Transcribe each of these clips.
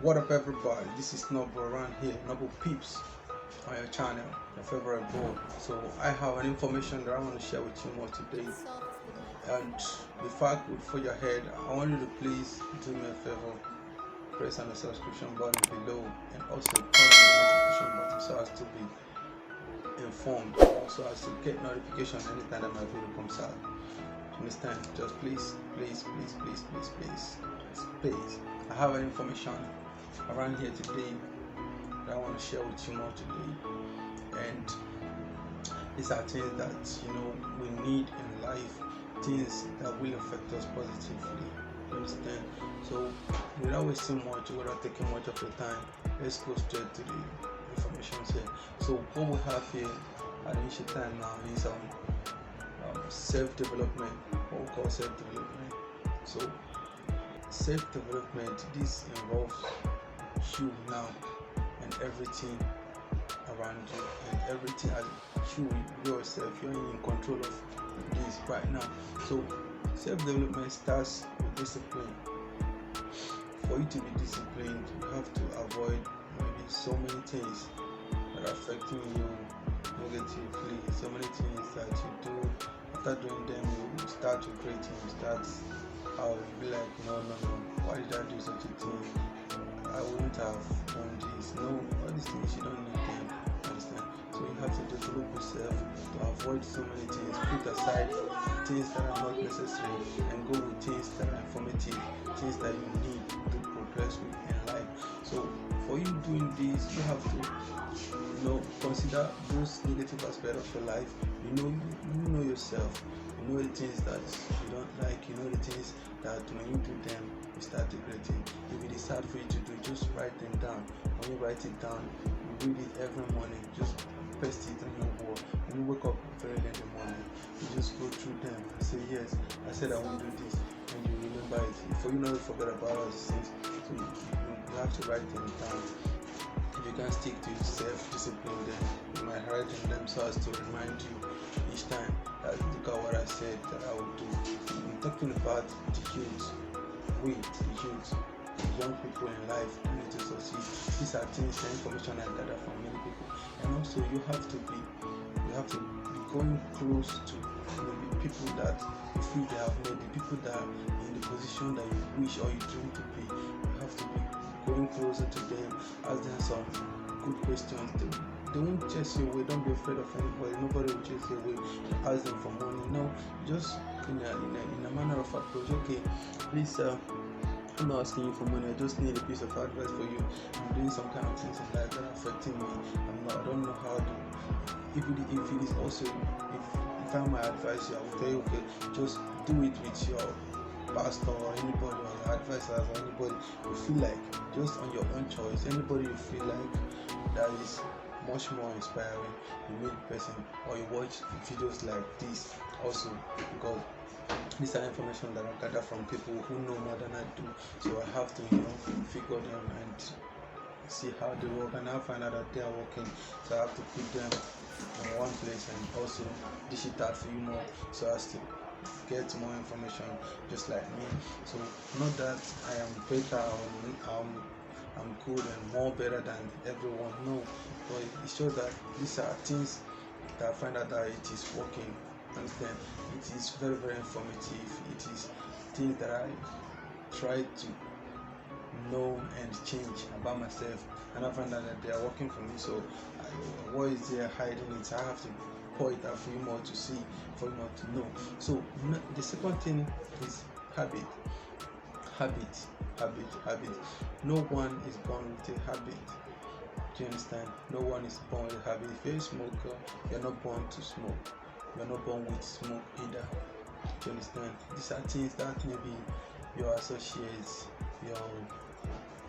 What up, everybody? This is Noble around here, Noble Peeps on your channel, your favorite boy. So I have an information that I want to share with you more today. And before I put for your head, I want you to please do me a favor. Press on the subscription button below and also turn on the notification button so as to be informed, also as to get notification anytime that my video comes out. Understand? Just please. I have an information around here today that I want to share with you more today, and these are things that we need in life, things that will affect us positively. You understand? So without wasting much, without taking much of your time, let's go straight to the information here. So what we have here at the initial time now is self-development, what we call self-development. So self-development, this involves you now and everything around you, and everything as you yourself, you're in control of this right now. So self-development starts with discipline. For you to be disciplined, you have to avoid maybe so many things that are affecting you negatively, so many things that you do. After doing them, you start regretting, you start be like, no, why did I do such a thing? I wouldn't have done this. No, all these things, you don't need them. Understand? So you have to develop yourself to avoid so many things. Put aside things that are not necessary and go with things that are informative, things that you need to progress with in life. So for you doing this, you have to consider those negative aspects of your life. You know yourself. You know the things that you don't like. You know the things that when you do them, you start regretting. If it is hard for you to do, just write them down. When you write it down, you read it every morning. Just paste it on your wall. When you wake up very early in the morning, you just go through them and say, yes, I said I won't do this, and you remember it. For you not to forget about all these things, so you have to write them down. If you can stick to self-discipline, then you might write them so as to remind you each time that look at what I said that I would do. I'm talking about the youth, the young people in life who need to succeed. These are things and information I gather from many people, and also you have to be going close to maybe people that you feel they have made, the people that are in the position that you wish or you dream to be. You have to be going closer to them, ask them some good questions. They won't chase you away. Don't be afraid of anybody. Nobody will chase you away. Ask them for money. No, just in a manner of approach. Okay, please, I'm not asking you for money. I just need a piece of advice for you. I'm doing some kind of things in life that are affecting me. I don't know how to. If it is also, if I'm my advice, I will tell you, okay, just do it with your pastor or anybody, or your advisors or anybody you feel like, just on your own choice. Anybody you feel like that is much more inspiring, you meet the person, or you watch videos like this also, because these are information that I gather from people who know more than I do. So I have to figure them and see how they work, and I find out that they are working, so I have to put them in one place and also dish it out for you more, so as to get more information just like me. So not that I am better or I'm good and more better than everyone, no, but it shows that these are things that I find out that it is working. Understand? It is very, very informative. It is things that I try to know and change about myself, and I find out that they are working for me. So what is there hiding it? I have to pour it out for you more to see, for you more to know. So the second thing is habit. No one is born with a habit. Do you understand? No one is born with a habit. If you're a smoker, you're not born to smoke. You're not born with smoke either. Do you understand? These are things that maybe your associates, your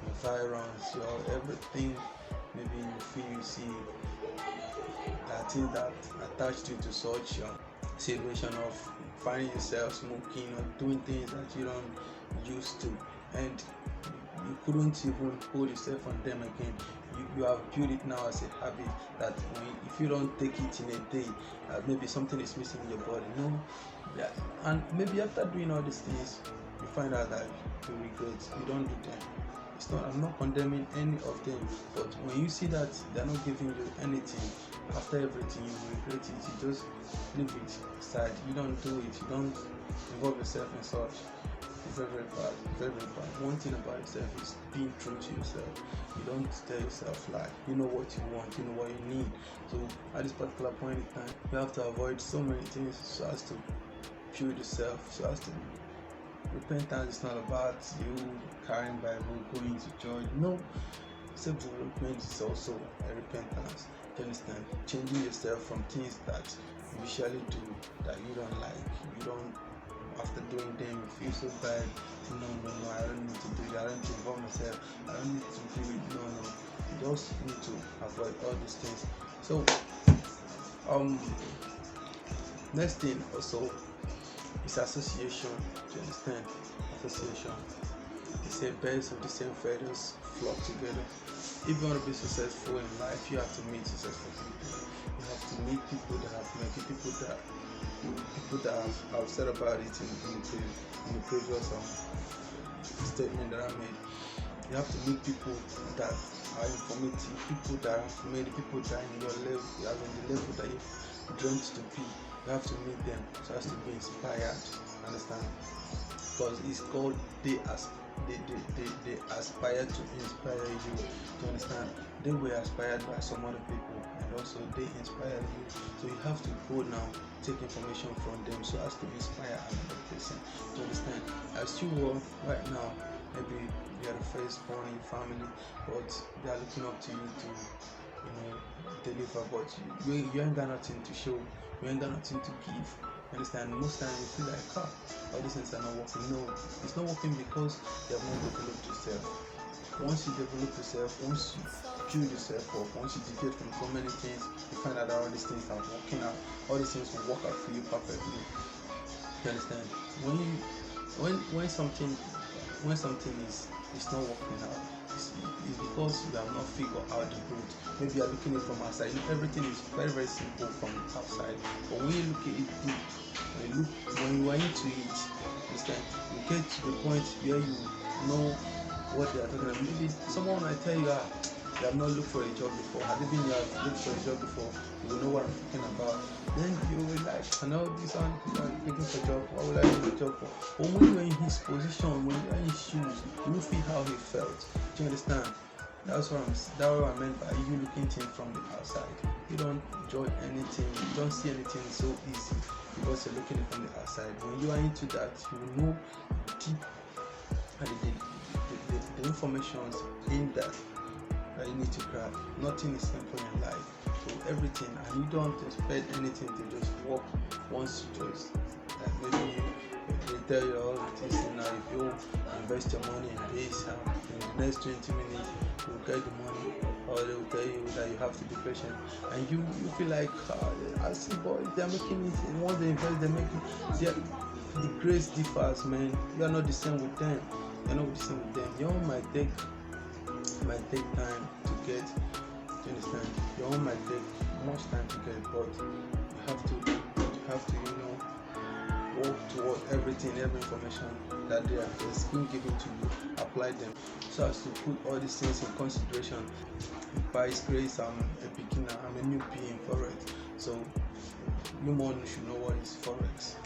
environs, your everything, maybe you feel you see that things that attached you to such situation of finding yourself smoking or doing things that you don't used to, and you couldn't even hold yourself on them again. You have built it now as a habit that if you don't take it in a day, maybe something is missing in your body. No, and maybe after doing all these things, you find out that you regret. You don't do them. You I'm not condemning any of them, but when you see that they're not giving you anything after everything, you regret it. You just leave it aside. You don't do it. You don't involve yourself in such. It's very, very bad. Very, very bad. One thing about yourself is being true to yourself. You don't tell yourself lie. You know what you want. You know what you need. So at this particular point in time, you have to avoid so many things so as to build yourself, so as to repentance is not about you carrying Bible, going to church. No, self-development is also a repentance. You understand? Changing yourself from things that you usually do that you don't like. You don't, after doing them, you feel so bad. No, I don't need to do it. I don't need to involve myself. I don't need to do it. No. You just need to avoid all these things. So, next thing also is association. Do you understand? Association. They say birds of the same feathers flock together. If you want to be successful in life, you have to meet successful people. You have to meet people that have made it, people that have said about it in the previous statement that I made. You have to meet people that are informative, people that have made it, people that are in your level, you are in the level that you dreamt to be. You have to meet them so as to be inspired. Understand? Because it's called they aspire to inspire you. To understand? They were inspired by some other people, and also they inspire you. So you have to go now, take information from them so as to inspire another person. To understand? As you are right now, maybe you are the firstborn in your family, but they are looking up to you to, deliver. But you ain't got nothing to show. You ain't got nothing to give. Understand? Most times you feel like, all these things are not working. No, it's not working because you have not developed yourself. Once you develop yourself, once you build yourself up, once you deviate from so many things, you find out that all these things are working out. All these things will work out for you perfectly. You understand? When something is not working out, it's because you have not figured out the root. Maybe you are looking at it from outside. Everything is very, very simple from outside, but when you look at it deep, when you are into it, understand? You get to the point where you know what they are talking about. Maybe someone might tell you, you have not looked for a job before. Had you been have looked for a job before, you will know what I'm talking about. Then you will like, I know this one looking for a job. What will I do a job for? But when you're in his position, when you're in his shoes, you will feel how he felt. Do you understand? That's what I meant by you looking things from the outside. You don't enjoy anything. You don't see anything so easy because you're looking it from the outside. When you are into that, you will know deep and the information in that you need to grab. Nothing is simple in life. So everything, and you don't expect anything to just work once you just maybe they tell you all the things now. If you invest your money in this, in the next 20 minutes you'll get the money, or they will tell you that you have to be patient, and you feel like I see boys, they're making it, and once they invest, they're making the grace differs, man. You are not the same with them. You're not the same with them. Your own might take time to get. Do you understand? Your own might take much time to get, but you have to work toward every information that they are being given to you, apply them so as to put all these things in consideration. By His grace, I'm a beginner, I'm a newbie in Forex, so you should know what is Forex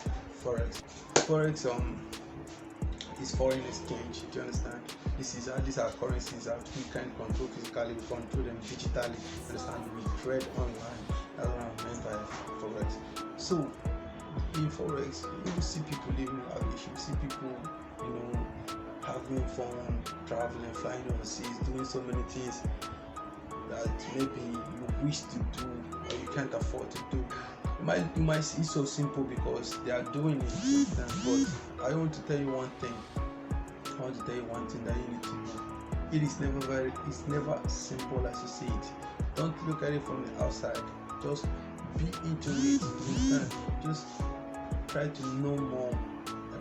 is foreign exchange. Do you understand? These are currencies that we can control physically, we control them digitally. Understand? We trade online. That's what I meant by Forex. So in Forex, you will see people living lavish. You see people, having fun, traveling, flying overseas, doing so many things that maybe you wish to do or you can't afford to do. You might see so simple because they are doing it, but I want to tell you one thing. That you need to know. It's never simple as you see it. Don't look at it from the outside. Just be into it. Understand? Just try to know more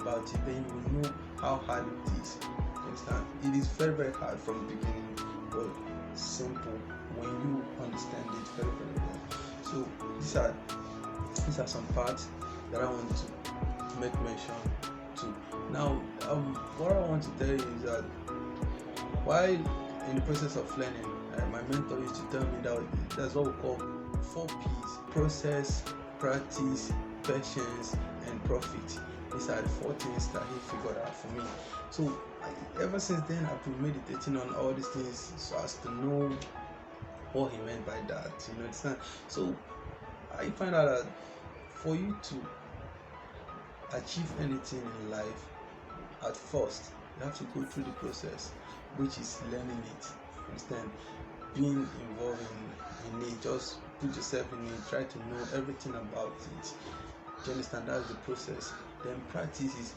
about it. Then you will know how hard it is. Understand? It is very, very hard from the beginning, but simple when you understand it very, very well. So these are some parts that I want to make mention to. Now, what I want to tell you is that while in the process of learning, my mentor used to tell me that that's what we call 4 P's: process, practice, patience, and profit. These are the 4 things that he figured out for me. So ever since then, I've been meditating on all these things so as to know what he meant by that. You understand? So I find out that for you to achieve anything in life, at first you have to go through the process, which is learning it. Understand? Being involved in it, just put yourself in it, try to know everything about it. Do you understand? That's the process. Then practice is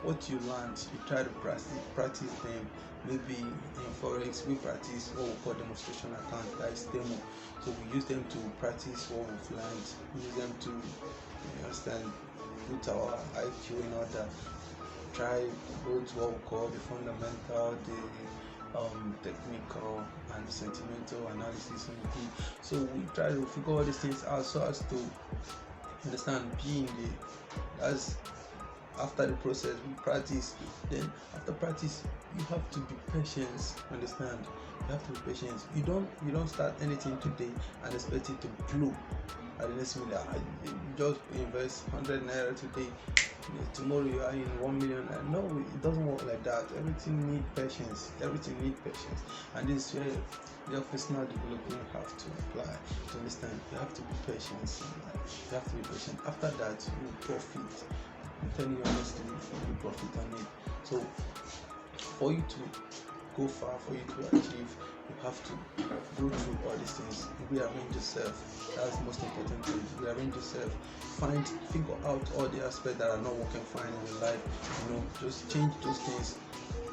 what you learned, you try to practice them. Maybe in Forex we practice what we call demonstration account, that is demo. So we use them to practice what we've learned, use them to, you understand, put our IQ in order, try both what we call the fundamental, the technical and sentimental analysis. So we try to figure all these things out so as to understand, being as after the process we practice. Then after practice you have to be patient. Understand? You have to be patient. You don't start anything today and expect it to blow at the next minute. You just invest 100 naira today, tomorrow you are in 1 million. No, it doesn't work like that. Everything needs patience. And this is where your personal development have to apply. To understand, you have to be patient. You have to be patient. After that, you will profit. I'm telling you honestly, you will profit on it. So for you to go far, for you to achieve, you have to go through all these things. Rearrange yourself. That's the most important thing. Rearrange yourself. Figure out all the aspects that are not working fine in your life. Just change those things.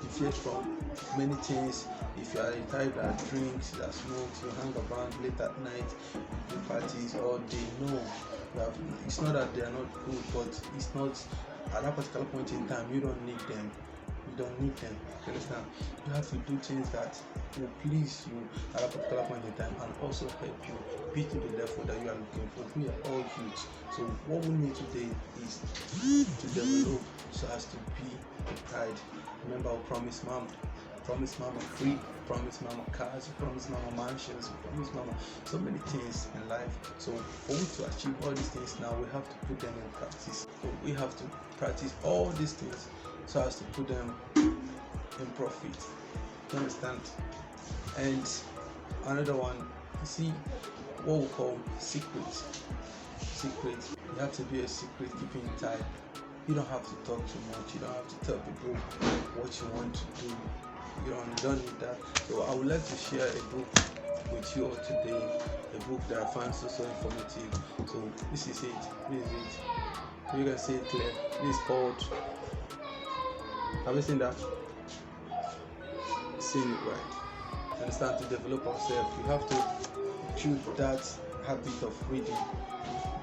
Deviate from many things. If you are a type that drinks, that smokes, you hang around late at night, do parties all day. No, it's not that they are not good, but it's not at that particular point in time. You don't need them. You understand? You have to do things that will please you at a particular point in time and also help you be to the level that you are looking for. We are all youth. So what we need today is to develop so as to be the pride. Remember, I promise mama free, promise mama cars, promise mama mansions, promise mama so many things in life. So for we to achieve all these things now, we have to put them in practice. So we have to practice all these things so as to put them in profit. You understand? And another one, you see, what we call secret. You have to be a secret keeping type. You don't have to talk too much. You don't have to tell people what you want to do. You don't need that. So I would like to share a book with you all today. A book that I find so informative. So this is it. You can see it clear. This is called. Have you seen that? Seen it right. Understand? To develop ourselves, you have to choose that habit of reading.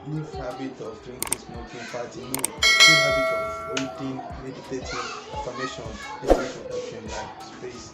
Leave habit of drinking, smoking, partying. No, leave habit of reading, meditating, affirmation. This will help you in life. Space.